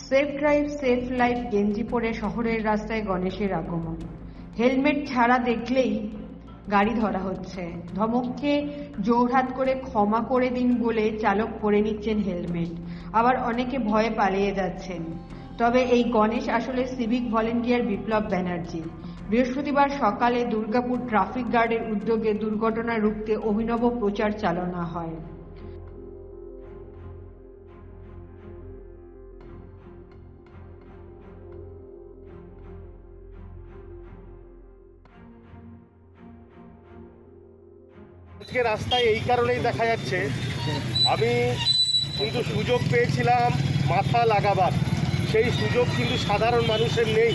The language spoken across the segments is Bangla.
সেফ ড্রাইভ সেফ লাইফ গেঞ্জি পরে শহরের রাস্তায় গণেশের আগমন। হেলমেট ছাড়া দেখলেই গাড়ি ধরা হচ্ছে। ধমককে জোরহাত করে ক্ষমা করে দিন বলে চালক পরে নিচ্ছেন হেলমেট, আবার অনেকে ভয়ে পালিয়ে যাচ্ছেন। তবে এই গণেশ আসলে সিভিক ভলেন্টিয়ার বিপ্লব ব্যানার্জি। বৃহস্পতিবার সকালে দুর্গাপুর ট্রাফিক গার্ডের উদ্যোগে দুর্ঘটনা রুখতে অভিনব প্রচার চালানো হয়। আজকে রাস্তায় এই কারণেই দেখা যাচ্ছে, আমি কিন্তু সুযোগ পেয়েছিলাম মাথা লাগাবার, সেই সুযোগ কিন্তু সাধারণ মানুষের নেই।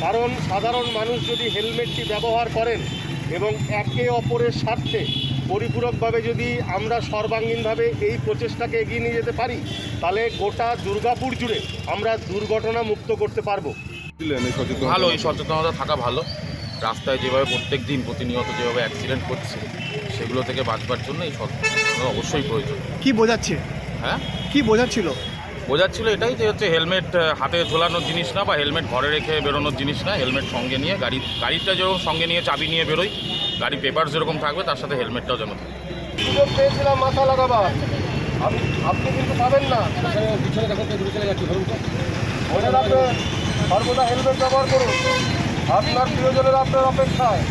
কারণ সাধারণ মানুষ যদি হেলমেটটি ব্যবহার করেন এবং একে অপরের স্বার্থে পরিপূরকভাবে যদি আমরা সর্বাঙ্গীনভাবে এই প্রচেষ্টাকে এগিয়ে নিয়ে যেতে পারি, তাহলে গোটা দুর্গাপুর জুড়ে আমরা দুর্ঘটনা মুক্ত করতে পারবো। ভালো, এই সচেতনতা থাকা ভালো। রাস্তায় যেভাবে প্রত্যেক দিন প্রতিনিয়ত যেভাবে অ্যাক্সিডেন্ট করছে, সেগুলো থেকে বাঁচবার জন্য এই সচেতনতা অবশ্যই প্রয়োজন। কি বোঝাচ্ছে? হ্যাঁ, কি বোঝাচ্ছিল? বোঝাচ্ছিল এটাই যে হচ্ছে হেলমেট হাতে ঝোলানোর জিনিস না, বা হেলমেট ঘরে রেখে বেরোনোর জিনিস না। হেলমেট সঙ্গে নিয়ে গাড়িটা যেরকম সঙ্গে নিয়ে চাবি নিয়ে বেরোই, গাড়ি পেপার যেরকম থাকবে তার সাথে হেলমেটটাও যেন থাকে। সুযোগ পেয়েছিলাম মাথা লাগাবার, আপনি কিন্তু পাবেন না। মনে রাখবেন, সর্বদা হেলমেট ব্যবহার করুন, আপনার প্রিয়জনের আপনার অপেক্ষায়।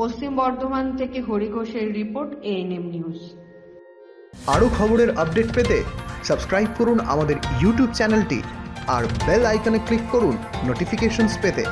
পশ্চিম বর্ধমান থেকে হরি ঘোষের রিপোর্ট, ANM নিউজ। আরও খবরের আপডেট পেতে সাবস্ক্রাইব করুন আমাদের ইউটিউব চ্যানেলটি আর বেল আইকনে ক্লিক করুন নোটিফিকেশনস পেতে।